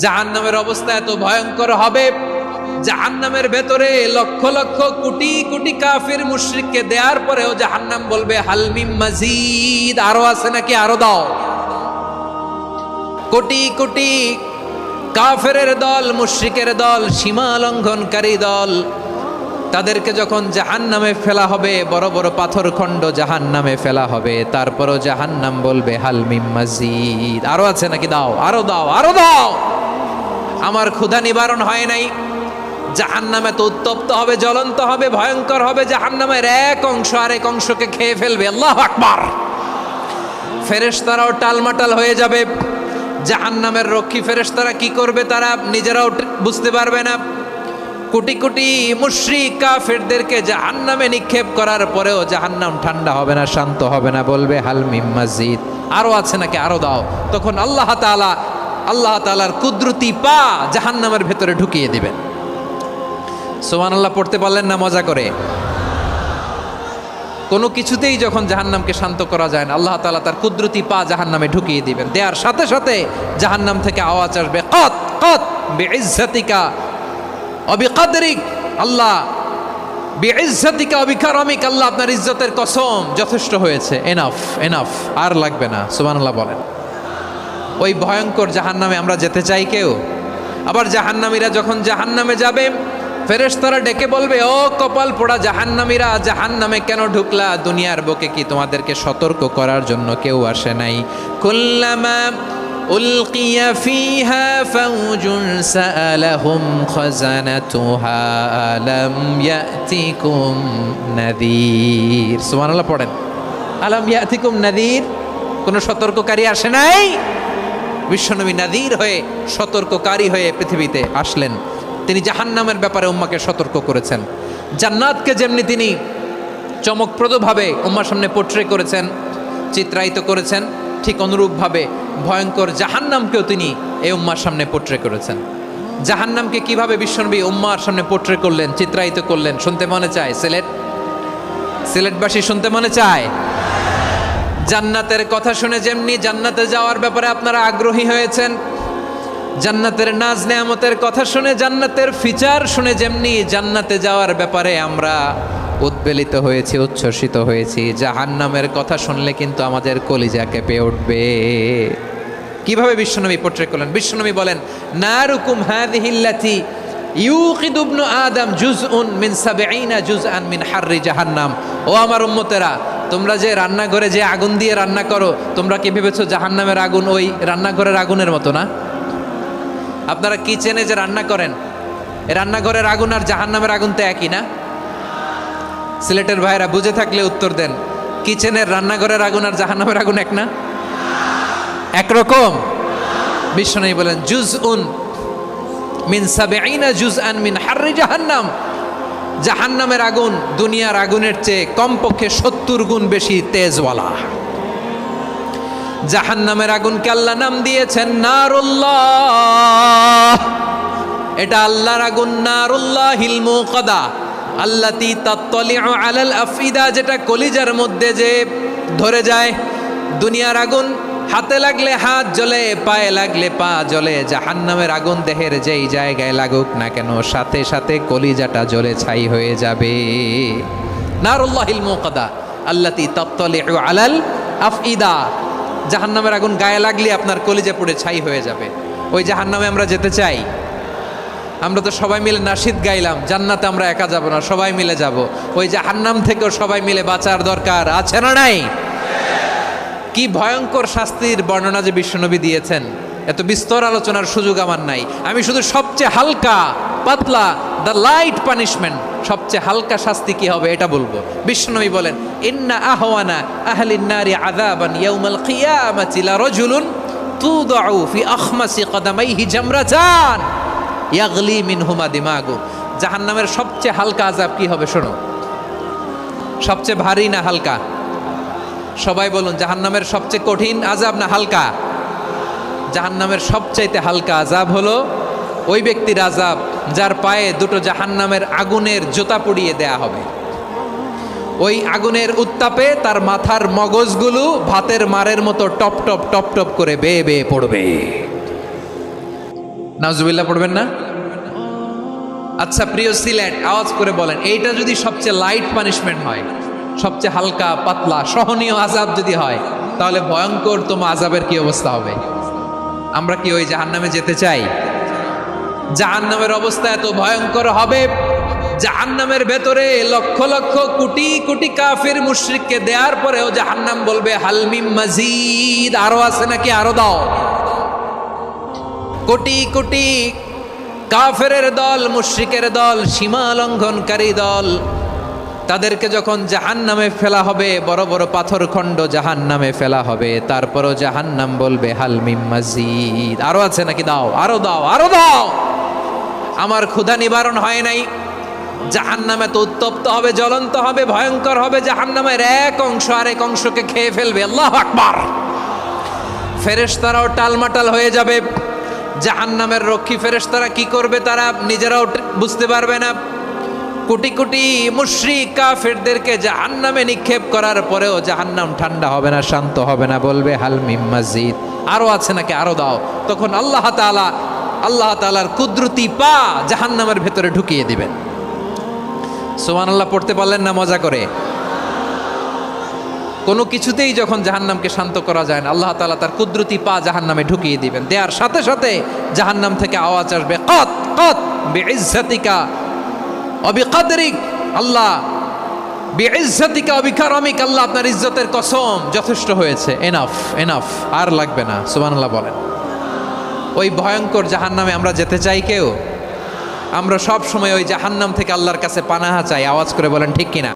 জাহান্নামের অবস্থা এত ভয়ঙ্কর হবে, জাহান্নামের ভেতরে লক্ষ লক্ষ কোটি কোটি কাফির মুশরিককে দেওয়ার পরেও জাহান্নাম বলবে হাল মিন মাজিদ, আরো আছে নাকি, আরো দাও। কোটি কোটি কাফেরের দল, মুশরিকের দল, সীমা লঙ্ঘনকারী দল, তাদেরকে যখন জাহান্নামে ফেলা হবে, বড় বড় পাথরখণ্ড জাহান্নামে ফেলা হবে, তারপরও জাহান্নাম বলবে হাল মিন মাজিদ, আরো আছে নাকি, দাও, আরো দাও, আরো দাও। আমার ক্ষুধা নিবারণ হয় নাই। জাহান্নামে তো উত্তপ্ত হবে, জ্বলন্ত হবে, ভয়ঙ্কর হবে। জাহান্নামের এক অংশ আরেক অংশকে খেয়ে ফেলবে। আল্লাহু আকবার। ফেরেশতারাও টালমাটাল হয়ে যাবে। জাহান্নামের রক্ষী ফেরেশতারা কি করবে তারা নিজেরাও বুঝতে পারবে না। কোটি কোটি মুশরিক কাফেরদেরকে জাহান্নামে নিক্ষেপ করার পরেও জাহান্নাম ঠান্ডা হবে না, শান্ত হবে না, বলবে হাল মিন মাজিদ, আরো আছে নাকি, আরো দাও। তখন আল্লাহ তাআলার কুদরতি পা জাহান্নামের ভেতরে ঢুকিয়ে দিবেন। সুবহানাল্লাহ পড়তে পারলেন না মজা করে? কোনো কিছুতেই যখন জাহান্নামকে শান্ত করা যায় না, আল্লাহ তাআলা তার কুদরতি পা জাহান্নামে ঢুকিয়ে দিবেন। দেওয়ার সাথে সাথে জাহান্নাম থেকে আওয়াজ আসবে, কত কত বিইজ্জাতিকা ওয়া বিকদরিক, আল্লাহ বিইজ্জাতিকা ওয়া বিকারামিক, আল্লাহ আপনার ইজ্জতের কসম, যথেষ্ট হয়েছে, এনাফ এনাফ, আর লাগবে না। সুবহানাল্লাহ বলেন। ওই ভয়ঙ্কর জাহান্নামে আমরা যেতে চাই কেউ? আবার জাহান্নামীরা যখন জাহান্নামে যাবে, ফেরেশতারা ডেকে বলবে, ও কপাল পোড়া জাহান্নামীরা, জাহান্নামে কেন ঢুকলা? দুনিয়ার বুকে কি তোমাদেরকে সতর্ক করার জন্য কেউ আসে নাই? কুল্লামা উলকিয়া ফিহা ফাউজুন সাআলাহুম খাজানাতুহা আলাম ইয়াতিকুম নাযীর। সুবহানাল্লাহ পড়েন। আলাম ইয়াতিকুম নাযীর, কোনো সতর্ককারী আসে নাই? বিশ্বনবী নাযীর হয়ে, সতর্ককারী হয়ে পৃথিবীতে আসলেন। তিনি জাহান্নামের ব্যাপারে উম্মাকে সতর্ক করেছেন। জান্নাতকে যেমনি তিনি চমকপ্রদভাবে উম্মার সামনে পোট্রে করেছেন, চিত্রায়িত করেছেন, ঠিক অনুরূপভাবে ভয়ঙ্কর জাহান্নামকেও তিনি এই উম্মার সামনে পোট্রে করেছেন। জাহান্নামকে কিভাবে বিশ্বনবী উম্মার সামনে পোট্রে করলেন, চিত্রায়িত করলেন, শুনতে মনে চায়? সিলেটবাসী শুনতে মনে চায়? জান্নাতের কথা শুনে যেমনি জান্নাতে যাওয়ার ব্যাপারে আপনারা আগ্রহী হয়েছেন, জান্নাতের নাজ নেয়ামতের কথা শুনে, জান্নাতের ফিচার শুনে যেমনি জান্নাতে যাওয়ার ব্যাপারে আমরা উদ্বেলিত হয়েছি, উচ্ছ্বসিত হয়েছি, জাহান্নামের কথা শুনলে কিন্তু আমাদের কলিজা কেঁপে উঠবে। কিভাবে বিশ্বনবী পোট্রে করলেন? বিশ্বনবী বলেন, নারুকুম হাযিহিল্লাতী ইউকিদু ইবনু আদম জুজউন মিন ৭০ জুজআন মিন হাররি জাহান্নাম। ও আমার উম্মতেরা, তোমরা যে রান্নাঘরে যে আগুন দিয়ে রান্না করো, তোমরা কি ভেবেছো জাহান্নামের আগুন ওই রান্নাঘরের আগুনের মতো না? আপনারা কিচেনে যে রান্না করেন, এই রান্নাঘরের আগুন আর জাহান্নামের আগুন তো একই না? সিলেটের ভাইরা বুঝে থাকলে উত্তর দেন। কিচেনের রান্নাঘরের আগুন আর জাহান্নামের আগুন এক না? একরকম? বিশ্বনবী বলেন, জুজউন মিন ৭০ জুজআন মিন হাররি জাহান্নাম। জাহান্নামের আগুন দুনিয়ার আগুনের চেয়ে কমপক্ষে ৭০ গুণ বেশি তেজওয়ালা। জাহান্নামের আগুনকে আল্লাহ নাম দিয়েছেন নারুল্লাহ। এটা আল্লাহর আগুন, নারুল্লাহিল মুকাদা আল্লাতী তাত্তালিউ আলাল আফইদা, যেটা কলিজার মধ্যে যে ধরে যায়। দুনিয়ার আগুন হাতে লাগলে হাত জ্বলে, পায়ে লাগলে পা জ্বলে। জাহান্নামের আগুন দেহের যেই জায়গায় লাগুক না কেন, সাথে সাথে কলিজাটা জ্বলে ছাই হয়ে যাবে। নারুল্লাহিল মুকাদা আল্লাতী তাত্তালিউ আলাল আফইদা। জাহান্নামের আগুন গায়ে লাগলে আপনার কলিজা পুড়ে ছাই হয়ে যাবে। ওই জাহান্নামে আমরা যেতে চাই? আমরা তো সবাই মিলে নাশিদ গাইলাম, জান্নাতে আমরা একা যাব না, সবাই মিলে যাব। ওই জাহান্নাম থেকেও সবাই মিলে বাঁচার দরকার আছে না নাই? কি ভয়ঙ্কর শাস্তির বর্ণনা যে বিশ্বনবী দিয়েছেন, এত বিস্তর আলোচনার সুযোগ আমার নাই। আমি শুধু সবচেয়ে হালকা পাতলা, দ্য লাইট পানিশমেন্ট, সবচেয়ে হালকা শাস্তি কি হবে এটা বলবো। বিশ্বনবী বলেন, ইন্না আহওয়ানা আহলিন নারি আযাবান ইয়াউমাল কিয়ামাতি লারাজুলুন তুদাউ ফি আখমাসি কদামাইহি জামরাতান ইয়াগলি মিনহুমা দিমাগু। জাহান্নামের সবচেয়ে হালকা আযাব কি হবে শোনো। সবচেয়ে ভারী না হালকা? সবাই বলুন, জাহান্নামের সবচেয়ে কঠিন আযাব না হালকা? জাহান্নামের সবচাইতে হালকা আযাব হলো ওই ব্যক্তির আযাব যার পায়ে দুটো জাহান্নামের আগুনের জুতা পরিয়ে দেয়া হবে। ওই আগুনের উত্তাপে তার মাথার মগজগুলো ভাতের মারের মতো টপ টপ টপ টপ করে বেয়ে বেয়ে পড়বে। নাউজুবিল্লাহ পড়বেন না? আচ্ছা প্রিয় সিলেট, আওয়াজ করে বলেন, এইটা যদি সবচেয়ে লাইট পানিশমেন্ট হয়, সবচেয়ে হালকা পাতলা সহনীয় আযাব যদি হয়, তাহলে ভয়ঙ্কর তোমার আযাবের কি অবস্থা হবে? আমরা কি ওই জাহান্নামে যেতে চাই? জাহান্নামের অবস্থা এত ভয়ঙ্কর হবে, জাহান্নামের ভেতরে লক্ষ লক্ষ কোটি কোটি কাফির মুশরিককে দেওয়ার পরেও জাহান্নাম বলবে হাল মিম মাজিদ, আরো আছে নাকি, আরো দাও। কোটি কোটি কাফেরের দল, মুশরিকের দল, সীমা লঙ্ঘনকারী দল, তাদেরকে যখন জাহান্নামে ফেলা হবে, বড় বড় পাথরখণ্ড জাহান্নামে ফেলা হবে, তারপরও জাহান্নাম বলবে হাল মিম মাজিদ, আরো আছে নাকি, দাও, আরো দাও, আরো দাও। আমার ক্ষুধা নিবারণ হয় নাই। জাহান্নামে তো উত্তপ্ত হবে, জ্বলন্ত হবে, ভয়ঙ্কর হবে। জাহান্নামের এক অংশ আরেক অংশকে খেয়ে ফেলবে। আল্লাহু আকবার। ফেরেশতারাও টালমাটাল হয়ে যাবে। জাহান্নামের রক্ষী ফেরেশতারা কি করবে তারা নিজেরাও বুঝতে পারবে না। কোটি কোটি মুশরিক কাফেরদেরকে জাহান্নামে নিক্ষেপ করার পরেও জাহান্নাম ঠান্ডা হবে না, শান্ত হবে না, বলবে হাল মিম মাজিদ, আরো আছে নাকি, আরো দাও। তখন আল্লাহ তাআলার কুদরতি পা জাহান্নামের ভেতরে ঢুকিয়ে দিবেন। সুবহানাল্লাহ পড়তে পারলেন না মজা করে? কোনো কিছুতেই যখন জাহান্নামকে শান্ত করা যায় না, আল্লাহ তাআলা তার কুদরতি পা জাহান্নামে ঢুকিয়ে দিবেন। দেওয়ার সাথে সাথে জাহান্নাম থেকে আওয়াজ আসবে, কত কত বিইজ্জাতিকা ওয়া বিকদরিক, আল্লাহ বিইজ্জাতিকা ওয়া বিকারামিক, আল্লাহ আপনার ইজ্জতের কসম, যথেষ্ট হয়েছে, এনাফ এনাফ, আর লাগবে না। সুবহানাল্লাহ বলেন। ওই ভয়ঙ্কর জাহান্নামে আমরা যেতে চাই কেউ? আমরা সব সময় ওই জাহান্নাম থেকে আল্লাহর কাছে পানাহা চাই। আওয়াজ করে বলেন ঠিক কিনা?